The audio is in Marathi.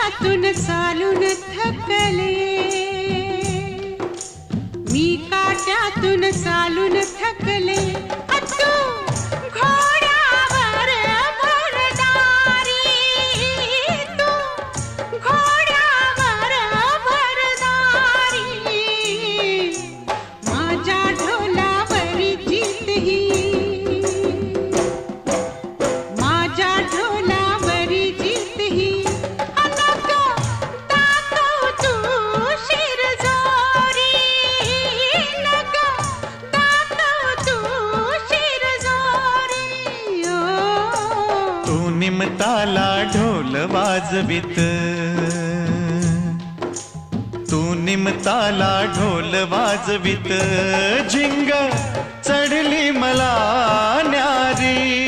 काट्यातून चालून थकले, मी काट्यातून चालून थकले, तू घोड्यावर भरदारी, तू घोड्यावर भरदारी, माझ्या ढोलावरी जितही, माझ्या ढोलावरी जितही, नको दाखव तू शिरजोरी, नको दाखव तू शिरजोरी, तू निमताला ढोल वाजवित, तू निमताला ढोल वाजवित, झिंग चढली मला न्यारी.